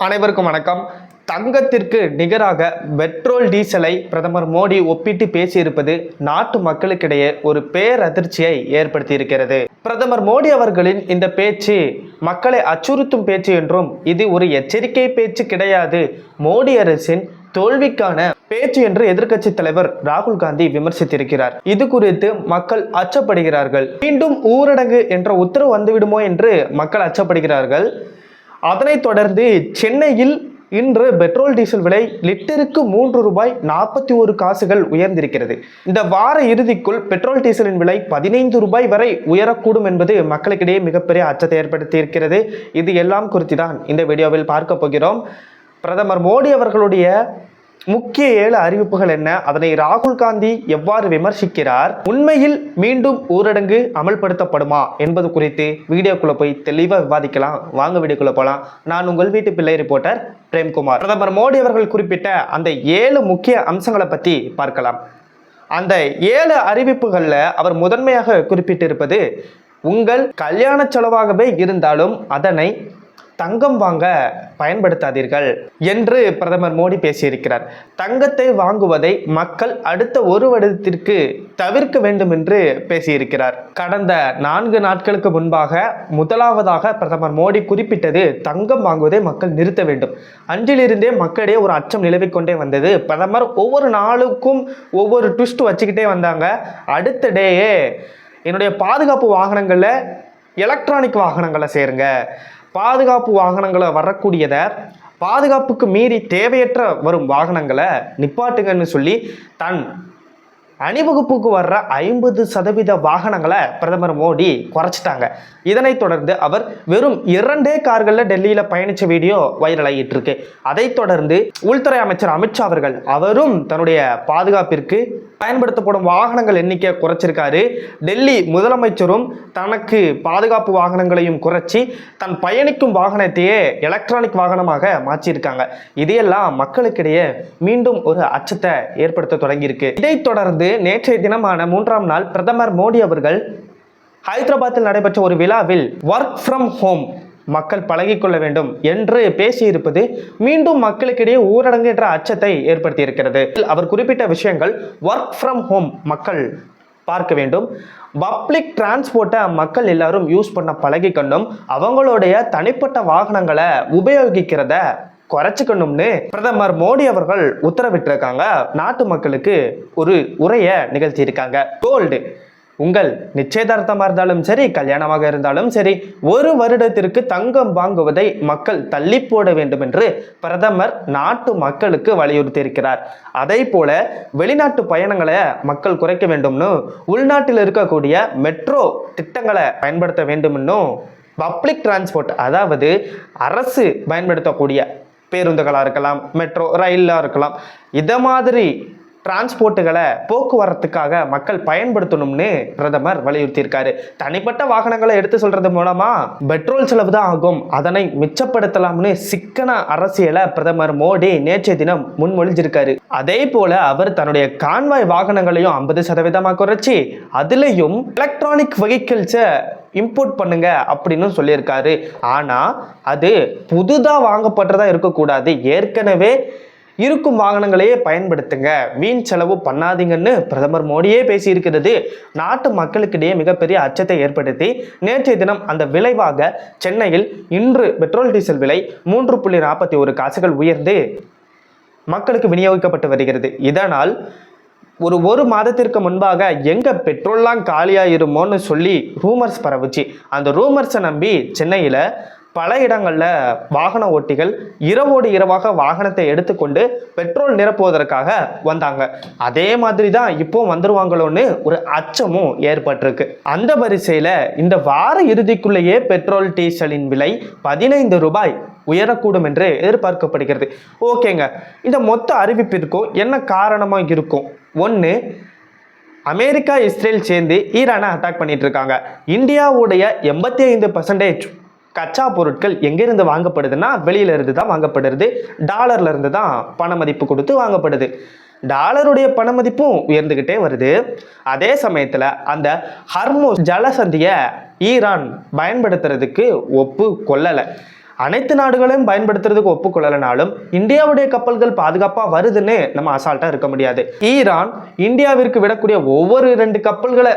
அனைவருக்கும் வணக்கம். தங்கத்திற்கு நிகராக பெட்ரோல் டீசலை பிரதமர் மோடி ஒப்பிட்டு பேசியிருப்பது நாட்டு மக்களுக்கிடையே ஒரு பேரதிர்ச்சியை ஏற்படுத்தி இருக்கிறது. பிரதமர் மோடி அவர்களின் இந்த பேச்சு மக்களை அச்சுறுத்தும் பேச்சு என்றும் இது ஒரு எச்சரிக்கை பேச்சு கிடையாது, மோடி அரசின் தோல்விக்கான பேச்சு என்று எதிர்க்கட்சி தலைவர் ராகுல் காந்தி விமர்சித்திருக்கிறார். இது குறித்து மக்கள் அச்சப்படுகிறார்கள். மீண்டும் ஊரடங்கு என்ற உத்தரவு வந்துவிடுமோ என்று மக்கள் அச்சப்படுகிறார்கள். அதனைத் தொடர்ந்து சென்னையில் இன்று பெட்ரோல் டீசல் விலை லிட்டருக்கு ₹3.41 உயர்ந்திருக்கிறது. இந்த வார இறுதிக்குள் பெட்ரோல் டீசலின் விலை ₹15 வரை உயரக்கூடும் என்பது மக்களுக்கிடையே மிகப்பெரிய அச்சத்தை ஏற்படுத்தி இருக்கிறது. இது எல்லாம் குறித்து தான் இந்த வீடியோவில் பார்க்க போகிறோம். பிரதமர் மோடி அவர்களுடைய முக்கிய 7 அறிவிப்புகள் என்ன, அதனை ராகுல் காந்தி எவ்வாறு விமர்சிக்கிறார், உண்மையில் மீண்டும் ஊரடங்கு அமல்படுத்தப்படுமா என்பது குறித்து வீடியோக்குள்ள போய் தெளிவாக விவாதிக்கலாம். வாங்க வீடியோக்குள்ள போலாம். நான் உங்கள் வீட்டு பிள்ளை ரிப்போர்ட்டர் பிரேம்குமார். பிரதமர் மோடி அவர்கள் குறிப்பிட்ட அந்த 7 முக்கிய அம்சங்களை பற்றி பார்க்கலாம். அந்த 7 அறிவிப்புகளில் அவர் முதன்மையாக குறிப்பிட்டிருப்பது, உங்கள் கல்யாண செலவாகவே இருந்தாலும் அதனை தங்கம் வாங்க பயன்படுத்தாதீர்கள் என்று பிரதமர் மோடி பேசியிருக்கிறார். தங்கத்தை வாங்குவதை மக்கள் அடுத்த 1 வருடத்திற்கு தவிர்க்க வேண்டும் என்று பேசியிருக்கிறார். கடந்த 4 நாட்களுக்கு முன்பாக முதலாவதாக பிரதமர் மோடி குறிப்பிட்டது, தங்கம் வாங்குவதை மக்கள் நிறுத்த வேண்டும். அன்றிலிருந்தே மக்களிடையே ஒரு அச்சம் நிலவிக் கொண்டே வந்தது. பிரதமர் ஒவ்வொரு நாளுக்கும் ஒவ்வொரு ட்விஸ்ட் வச்சுக்கிட்டே வந்தாங்க. அடுத்த டேயே என்னுடைய பாதுகாப்பு வாகனங்களில் எலக்ட்ரானிக் வாகனங்களை சேருங்க, பாதுகாப்பு வாகனங்களை வரக்கூடியதை பாதுகாப்புக்கு மீறி தேவையற்ற வரும் வாகனங்களை நிப்பாட்டுங்கன்னு சொல்லி தன் அணிவகுப்புக்கு வர்ற 50% வாகனங்களை பிரதமர் மோடி குறைச்சிட்டாங்க. இதனைத் தொடர்ந்து அவர் வெறும் 2 கார்களில் டெல்லியில் பயணித்த வீடியோ வைரல் ஆகிட்டு இருக்கு. அதைத் தொடர்ந்து உள்துறை அமைச்சர் அமித்ஷா அவரும் தன்னுடைய பாதுகாப்பிற்கு பயன்படுத்தப்படும் வாகனங்கள் எண்ணிக்கை குறைச்சிருக்காரு. டெல்லி முதலமைச்சரும் தனக்கு பாதுகாப்பு வாகனங்களையும் குறைச்சி தன் பயணிக்கும் வாகனத்தையே எலக்ட்ரானிக் வாகனமாக மாற்றியிருக்காங்க. இதையெல்லாம் மக்களுக்கிடையே மீண்டும் ஒரு அச்சத்தை ஏற்படுத்த தொடங்கியிருக்கு. இதைத் தொடர்ந்து நேற்றைய தினமான 3ஆம் நாள் பிரதமர் மோடி அவர்கள் ஹைதராபாத்தில் நடைபெற்ற ஒரு விழாவில் ஒர்க் ஃப்ரம் ஹோம் மக்கள் பழகிக்கொள்ள வேண்டும் என்று பேசியிருப்பது மீண்டும் மக்களுக்கிடையே ஊரடங்கு என்ற அச்சத்தை ஏற்படுத்தி இருக்கிறது. அவர் குறிப்பிட்ட விஷயங்கள், ஒர்க் ஃப்ரம் ஹோம் மக்கள் பார்க்க வேண்டும், பப்ளிக் டிரான்ஸ்போர்ட்டை மக்கள் எல்லாரும் யூஸ் பண்ண பழகிக்கணும், அவங்களுடைய தனிப்பட்ட வாகனங்களை உபயோகிக்கிறத குறைச்சிக்கணும்னு பிரதமர் மோடி அவர்கள் உத்தரவிட்டிருக்காங்க. நாட்டு மக்களுக்கு ஒரு உரையை நிகழ்த்தியிருக்காங்க. கோல்டு, உங்கள் நிச்சயதார்த்தமாக இருந்தாலும் சரி, கல்யாணமாக இருந்தாலும் சரி, 1 வருடத்திற்கு தங்கம் வாங்குவதை மக்கள் தள்ளி போட வேண்டும் என்று பிரதமர் நாட்டு மக்களுக்கு வலியுறுத்தியிருக்கிறார். அதே போல வெளிநாட்டு பயணங்களை மக்கள் குறைக்க வேண்டும்னு, உள்நாட்டில் இருக்கக்கூடிய மெட்ரோ திட்டங்களை பயன்படுத்த வேண்டும்னு, பப்ளிக் டிரான்ஸ்போர்ட் அதாவது அரசு பயன்படுத்தக்கூடிய பேருந்துகளாக இருக்கலாம், மெட்ரோ ரயிலாக இருக்கலாம், இதை மாதிரி டிரான்ஸ்போர்ட்டுகளை போக்குவரத்துக்காக மக்கள் பயன்படுத்தணும்னு பிரதமர் வலியுறுத்தியிருக்காரு. தனிப்பட்ட வாகனங்களை எடுத்து சொல்றது மூலமா பெட்ரோல் செலவு தான் ஆகும், அதனை மிச்சப்படுத்தலாம்னு சிக்கன அரசியலை பிரதமர் மோடி நேற்றைய தினம் முன்மொழிஞ்சிருக்காரு. அதே போல அவர் தன்னுடைய கான்வாய் வாகனங்களையும் 50% குறைச்சி அதுலேயும் எலக்ட்ரானிக் வெஹிக்கிள்ஸை இம்போர்ட் பண்ணுங்க அப்படின்னு சொல்லியிருக்காரு. ஆனா அது புதுதா வாங்கப்படுறதா இருக்கக்கூடாது, ஏற்கனவே இருக்கும் வாகனங்களையே பயன்படுத்துங்க, வீண் செலவு பண்ணாதீங்கன்னு பிரதமர் மோடியே பேசியிருக்கிறது நாட்டு மக்களுக்கிடையே மிகப்பெரிய அச்சத்தை ஏற்படுத்தி நேற்றைய தினம் அந்த விளைவாக சென்னையில் இன்று பெட்ரோல் டீசல் விலை $3.41 உயர்ந்து மக்களுக்கு விநியோகிக்கப்பட்டு வருகிறது. இதனால் ஒரு மாதத்திற்கு முன்பாக எங்க பெட்ரோல்லாம் காலியாயிருமோன்னு சொல்லி ரூமர்ஸ் பரவுச்சு. அந்த ரூமர்ஸை நம்பி சென்னையில் பல இடங்களில் வாகன ஓட்டிகள் இரவோடு இரவாக வாகனத்தை எடுத்துக்கொண்டு பெட்ரோல் நிரப்புவதற்காக வந்தாங்க. அதே மாதிரி தான் இப்போ வந்துருவாங்களோன்னு ஒரு அச்சமும் ஏற்பட்டிருக்கு. அந்த வரிசையில் இந்த வார இறுதிக்குள்ளேயே பெட்ரோல் டீசலின் விலை $15 உயரக்கூடும் என்று எதிர்பார்க்கப்படுகிறது. ஓகேங்க, இந்த மொத்த அறிவிப்பிற்கும் என்ன காரணமாக இருக்கும்? ஒன்று, அமெரிக்கா இஸ்ரேல் சேர்ந்து ஈரானை அட்டாக் பண்ணிட்டு இருக்காங்க. இந்தியாவுடைய 85% கச்சா பொருட்கள் எங்கிருந்து வாங்கப்படுதுன்னா வெளியில இருந்து தான் வாங்கப்படுது. டாலர்ல இருந்து தான் பண மதிப்பு கொடுத்து வாங்கப்படுது. டாலருடைய பண மதிப்பும் உயர்ந்துகிட்டே வருது. அதே சமயத்தில் அந்த ஹர்முஸ் ஜலசந்தியை ஈரான் பயன்படுத்துறதுக்கு ஒப்பு கொள்ளலை. அனைத்து நாடுகளையும் பயன்படுத்துறதுக்கு ஒப்புக்கொள்ளலனாலும் இந்தியாவுடைய கப்பல்கள் பாதுகாப்பாக வருதுன்னு நம்ம அசால்ட்டாக இருக்க முடியாது. ஈரான் இந்தியாவிற்கு விடக்கூடிய ஒவ்வொரு 2 கப்பல்களை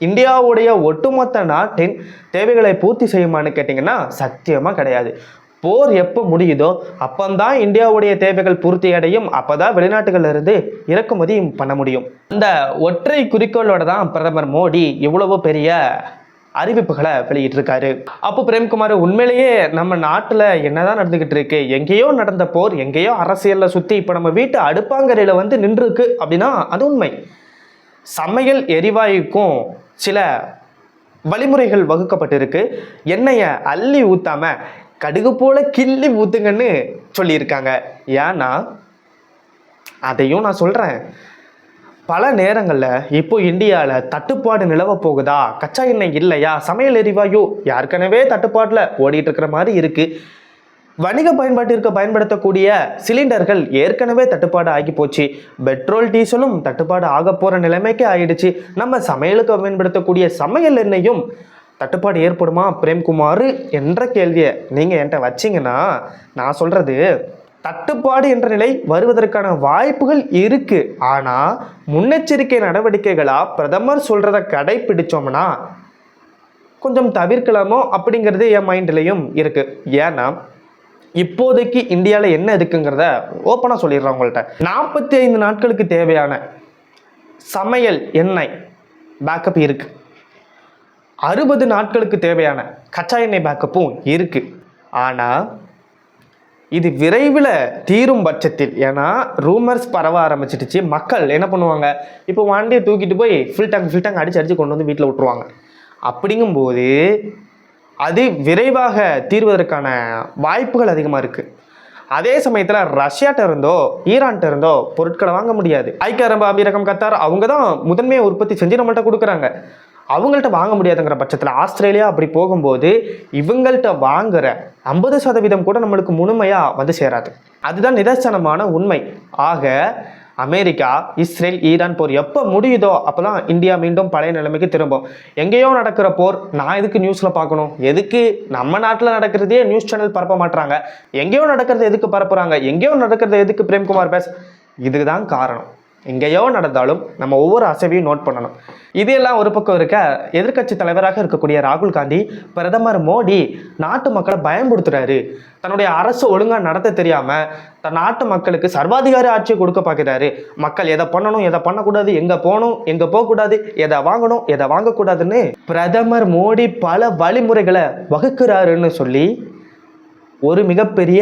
இந்தியாவுடைய ஒட்டுமொத்த நாட்டின் தேவைகளை பூர்த்தி செய்யுமான்னு கேட்டிங்கன்னா சத்தியமாக கிடையாது. போர் எப்போ முடியுதோ அப்பந்தான் இந்தியாவுடைய தேவைகள் பூர்த்தி அடையும். அப்போதான் வெளிநாட்டுகள்ல இருந்து இறக்குமதி பண்ண முடியும். அந்த ஒற்றை குறிக்கோளோட தான் பிரதமர் மோடி இவ்வளவு பெரிய அறிவிப்புகளை வெளியிட்டிருக்காரு. அப்போ பிரேம்குமார், உண்மையிலேயே நம்ம நாட்டில் என்னதான் நடந்துகிட்டு இருக்கு? எங்கேயோ நடந்த போர் எங்கேயோ அரசியலில் சுற்றி இப்போ நம்ம வீட்டு அடுப்பாங்கரையில் வந்து நின்றுருக்கு அப்படின்னா அது உண்மை. சமையல் எரிவாயுக்கும் சில வழிமுறைகள் வகுக்கப்பட்டிருக்கு. எண்ணெயை அள்ளி ஊத்தாம கடுகு போல கிள்ளி ஊத்துங்கன்னு சொல்லியிருக்காங்க. ஏன்னா அதையும் நான் சொல்கிறேன், பல நேரங்களில் இப்போ இந்தியாவில் தட்டுப்பாடு நிலவ போகுதா, கச்சா எண்ணெய் இல்லையா, சமையல் எரிவாயு ஏற்கனவே தட்டுப்பாட்டில் ஓடிட்டு இருக்கிற மாதிரி இருக்குது. வணிக பயன்பாட்டிற்கு பயன்படுத்தக்கூடிய சிலிண்டர்கள் ஏற்கனவே தட்டுப்பாடு ஆகி போச்சு. பெட்ரோல் டீசலும் தட்டுப்பாடு ஆக போகிற நிலைமைக்கு ஆயிடுச்சு. நம்ம சமையலுக்கு பயன்படுத்தக்கூடிய சமையல் எண்ணெயும் தட்டுப்பாடு ஏற்படுமா பிரேம்குமார் என்ற கேள்வியை நீங்கள் என்கிட்ட வச்சிங்கன்னா நான் சொல்கிறது, தட்டுப்பாடு என்ற நிலை வருவதற்கான வாய்ப்புகள் இருக்கு. ஆனால் முன்னெச்சரிக்கை நடவடிக்கைகளாக பிரதமர் சொல்கிறத கடைப்பிடிச்சோம்னா கொஞ்சம் தவிர்க்கலாமோ அப்படிங்கிறது என் மைண்ட்லேயும் இருக்குது. ஏன்னா இப்போதைக்கு இந்தியாவில் என்ன இருக்குங்கிறத ஓப்பனாக சொல்லிடுறேன் உங்கள்கிட்ட. 45 நாட்களுக்கு தேவையான சமையல் எண்ணெய் பேக்கப் இருக்குது. 60 நாட்களுக்கு தேவையான கச்சா எண்ணெய் பேக்கப்பும் இருக்குது. ஆனால் இது விரைவில் தீரும் பட்சத்தில், ஏன்னா ரூமர்ஸ் பரவ ஆரம்பிச்சிடுச்சு. மக்கள் என்ன பண்ணுவாங்க, இப்போ வண்டியை தூக்கிட்டு போய் ஃபில் டேங்க் அடித்து கொண்டு வந்து வீட்டில் விட்டுருவாங்க. அப்படிங்கும்போது அது விரைவாக தீர்வதற்கான வாய்ப்புகள் அதிகமாக இருக்குது. அதே சமயத்தில் ரஷ்யாட்ட இருந்தோ ஈரான்கிட்ட இருந்தோ பொருட்களை வாங்க முடியாது. ஐக்கிய அரபு அமீரகம், கத்தார் அவங்க தான் முதன்மையை உற்பத்தி செஞ்சு நம்மள்கிட்ட கொடுக்குறாங்க. அவங்கள்ட்ட வாங்க முடியாதுங்கிற பட்சத்தில் ஆஸ்திரேலியா அப்படி போகும்போது இவங்கள்ட்ட வாங்குற 50% கூட நம்மளுக்கு முழுமையாக வந்து சேராது. அதுதான் நிதர்சனமான உண்மை. ஆக அமெரிக்கா, இஸ்ரேல், ஈரான் போர் எப்போ முடியுதோ அப்போ தான் இந்தியா மீண்டும் பழைய நிலைமைக்கு திரும்பும். எங்கேயோ நடக்கிற போர் நான் எதுக்கு நியூஸில் பார்க்கணும்? எதுக்கு நம்ம நாட்டில் நடக்கிறதே நியூஸ் சேனல் பரப்ப மாட்டுறாங்க? எங்கேயோ நடக்கிறது எதுக்கு பரப்புறாங்க? எங்கேயோ நடக்கிறது எதுக்கு பிரேம்குமார் பேச? இதுக்கு தான் காரணம். எங்கேயோ நடந்தாலும் நம்ம ஒவ்வொரு அசைவையும் நோட் பண்ணணும். இதெல்லாம் ஒரு பக்கம் இருக்க, எதிர்க்கட்சி தலைவராக இருக்கக்கூடிய ராகுல் காந்தி பிரதமர் மோடி நாட்டு மக்களை பயன்படுத்துறாரு. தன்னுடைய அரசு ஒழுங்காக நடத்த தெரியாமல் தன் நாட்டு மக்களுக்கு சர்வாதிகார ஆட்சியை கொடுக்க பார்க்கிறாரு. மக்கள் எதை பண்ணணும், எதை பண்ணக்கூடாது, எங்கே போகணும், எங்கே போகக்கூடாது, எதை வாங்கணும், எதை வாங்கக்கூடாதுன்னு பிரதமர் மோடி பல வழிமுறைகளை வகுக்கிறாருன்னு சொல்லி ஒரு மிகப்பெரிய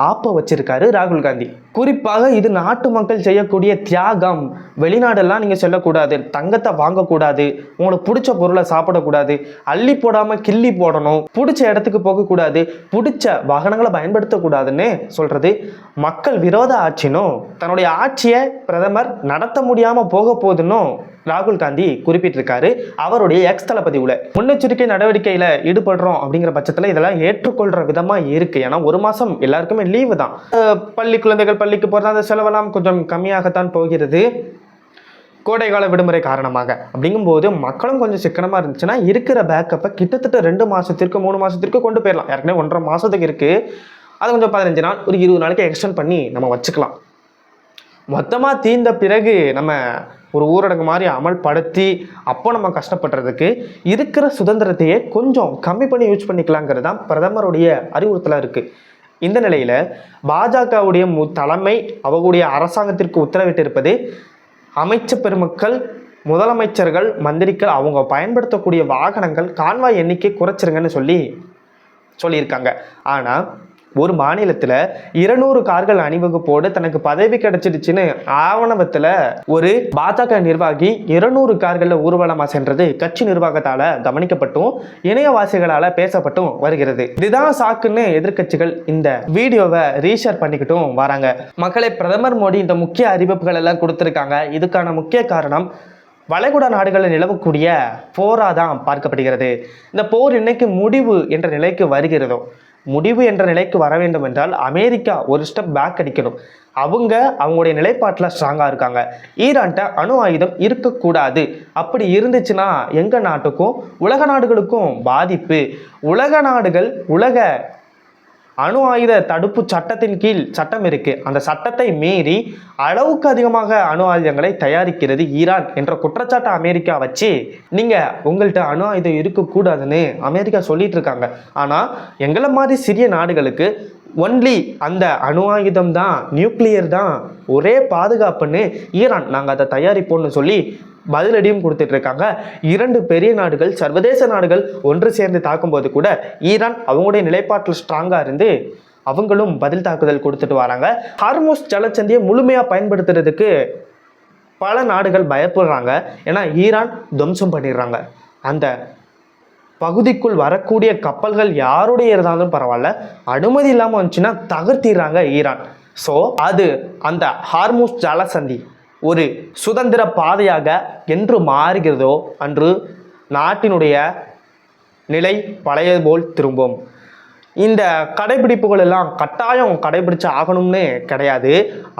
ஆப்பை வச்சிருக்காரு ராகுல் காந்தி. குறிப்பாக இது நாட்டு மக்கள் செய்யக்கூடிய தியாகம். வெளிநாடெல்லாம் நீங்கள் செல்லக்கூடாது, தங்கத்தை வாங்கக்கூடாது, உங்களுக்கு பிடிச்ச பொருளை சாப்பிடக்கூடாது, அள்ளி போடாமல் கிள்ளி போடணும், பிடிச்ச இடத்துக்கு போகக்கூடாது, பிடிச்ச வாகனங்களை பயன்படுத்தக்கூடாதுன்னு சொல்கிறது மக்கள் விரோத ஆட்சினும் தன்னுடைய ஆட்சியை பிரதமர் நடத்த முடியாமல் போக போகுதுன்னும் ராகுல் காந்தி குறிப்பிட்டிருக்காரு அவருடைய எக்ஸ் தளபதியில். முன்னெச்சரிக்கை நடவடிக்கையில் ஈடுபடுறோம் அப்படிங்கிற பட்சத்தில் இதெல்லாம் ஏற்றுக்கொள்கிற விதமாக இருக்குது. ஏன்னா ஒரு மாதம் எல்லாருக்குமே லீவு தான். பள்ளி குழந்தைகள் பள்ளிக்கு போகிறது அந்த செலவெல்லாம் கொஞ்சம் கம்மியாகத்தான் போகிறது கோடைகால விடுமுறை காரணமாக. அப்படிங்கும்போது மக்களும் கொஞ்சம் சிக்கனமாக இருந்துச்சுன்னா இருக்கிற பேக்கப்பை கிட்டத்தட்ட 2 மாதத்திற்கு 3 மாதத்திற்கு கொண்டு போயிடலாம். ஏற்கனவே 1.5 மாதத்துக்கு இருக்குது, அதை கொஞ்சம் 15 நாள் ஒரு 20 நாளைக்கு எக்ஸ்டெண்ட் பண்ணி நம்ம வச்சுக்கலாம். மொத்தமாக தீர்ந்த பிறகு நம்ம ஒரு ஊரடங்கு மாதிரி அமல்படுத்தி அப்போ நம்ம கஷ்டப்படுறதுக்கு இருக்கிற சுதந்திரத்தையே கொஞ்சம் கம்மி பண்ணி யூஸ் பண்ணிக்கலாங்கிறது தான் பிரதமருடைய அறிவுறுத்தலாக இருக்குது. இந்த நிலையில் பாஜகவுடைய தலைமை அவர்களுடைய அரசாங்கத்திற்கு உத்தரவிட்டிருப்பது அமைச்சர் பெருமக்கள், முதலமைச்சர்கள், மந்திரிகள் அவங்க பயன்படுத்தக்கூடிய வாகனங்கள் கான்வாய் எண்ணிக்கை குறைச்சிருங்கன்னு சொல்லியிருக்காங்க. ஆனால் ஒரு மாநிலத்தில் 200 கார்கள் அணிவகுப்போடு தனக்கு பதவி கிடைச்சிடுச்சுன்னு ஆவணத்தில் ஒரு பாஜக நிர்வாகி 200 கார்களில் ஊர்வலமாக சென்றது கட்சி நிர்வாகத்தால் கவனிக்கப்பட்டும் இணையவாசிகளால் பேசப்பட்டும் வருகிறது. இதுதான் சாக்குன்னு எதிர்கட்சிகள் இந்த வீடியோவை ரீஷேர் பண்ணிக்கிட்டும் வராங்க. மக்களை பிரதமர் மோடி இந்த முக்கிய அறிவிப்புகள் எல்லாம் கொடுத்துருக்காங்க. இதுக்கான முக்கிய காரணம் வளைகுடா நாடுகளில் நிலவக்கூடிய போராக தான் பார்க்கப்படுகிறது. இந்த போர் இன்னைக்கு முடிவு என்ற நிலைக்கு வருகிறதோ, முடிவு என்ற நிலைக்கு வர வேண்டும் என்றால் அமெரிக்கா ஒரு ஸ்டெப் பேக் அடிக்கணும். அவங்களுடைய நிலைப்பாட்டில் ஸ்ட்ராங்காக இருக்காங்க. ஈரான்கிட்ட அணு ஆயுதம் இருக்கக்கூடாது. அப்படி இருந்துச்சுன்னா எங்கள் நாட்டுக்கும் உலக நாடுகளுக்கும் பாதிப்பு. உலக நாடுகள் உலக அணு ஆயுத தடுப்பு சட்டத்தின் கீழ் சட்டம் இருக்கு. அந்த சட்டத்தை மீறி அளவுக்கு அதிகமாக அணு ஆயுதங்களை தயாரிக்கிறது ஈரான் என்ற குற்றச்சாட்டை அமெரிக்கா வச்சு நீங்க உங்கள்கிட்ட அணு ஆயுதம் இருக்கக்கூடாதுன்னு அமெரிக்கா சொல்லிட்டு இருக்காங்க. ஆனா எங்களை மாதிரி சிறிய நாடுகளுக்கு ஒன்லி அந்த அணு ஆயுதம் தான், நியூக்ளியர் தான் ஒரே பாதுகாப்புன்னு ஈரான் நாங்கள் அதை தயாரிப்போம்னு சொல்லி பதிலடியும் கொடுத்துட்டு இருக்காங்க. 2 பெரிய நாடுகள், சர்வதேச நாடுகள் ஒன்று சேர்ந்து தாக்கும்போது கூட ஈரான் அவங்களுடைய நிலைப்பாட்டில் ஸ்ட்ராங்காக இருந்து அவங்களும் பதில் தாக்குதல் கொடுத்துட்டு வராங்க. ஹார்மோஸ் ஜலசந்தியை முழுமையாக பயன்படுத்துறதுக்கு பல நாடுகள் பயப்படுறாங்க. ஏன்னா ஈரான் துவம்சம் பண்ணிடுறாங்க. அந்த பகுதிக்குள் வரக்கூடிய கப்பல்கள் யாருடைய இருந்தாலும் பரவாயில்ல, அனுமதி இல்லாமல் வந்துச்சுன்னா தகர்த்திடுறாங்க ஈரான். ஸோ அது அந்த ஹார்மோஸ் ஜலசந்தி ஒரு சுதந்திர பாதையாக என்று மாறுகிறதோ அன்று நாட்டினுடைய நிலை பழைய போல் திரும்பும். இந்த கடைபிடிப்புகள் எல்லாம் கட்டாயம் கடைபிடிச்சு ஆகணும்னு கிடையாது.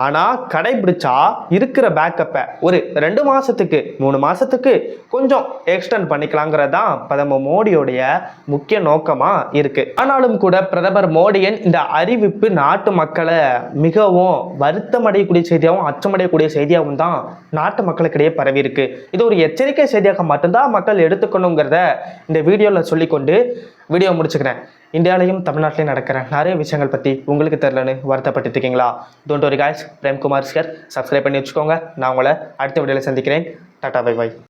ஆனால் கடைபிடிச்சா இருக்கிற பேக்கப்பை ஒரு 2 மாதத்துக்கு 3 மாதத்துக்கு கொஞ்சம் எக்ஸ்டெண்ட் பண்ணிக்கலாங்கிறது தான் பிரதமர் மோடியோடைய முக்கிய நோக்கமாக இருக்குது. ஆனாலும் கூட பிரதமர் மோடியின் இந்த அறிவிப்பு நாட்டு மக்களை மிகவும் வருத்தமடையக்கூடிய செய்தியாகவும் அச்சமடையக்கூடிய செய்தியாகவும் தான் நாட்டு மக்களுக்கிடையே பரவி இருக்கு. இது ஒரு எச்சரிக்கை செய்தியாக மட்டும்தான் மக்கள் எடுத்துக்கணுங்கிறத இந்த வீடியோவில் சொல்லிக்கொண்டு வீடியோ முடிச்சுக்கிறேன். இந்தியாவிலையும் தமிழ்நாட்டிலையும் நடக்கிற நிறைய விஷயங்கள் பற்றி உங்களுக்கு தெரியலன்னு வருத்தப்பட்டு இருக்கீங்களா? Don't worry guys, Premkumar sir subscribe பண்ணி வச்சுக்கோங்க. நான் உங்களை அடுத்த வீடியோவில் சந்திக்கிறேன். Tata bye by.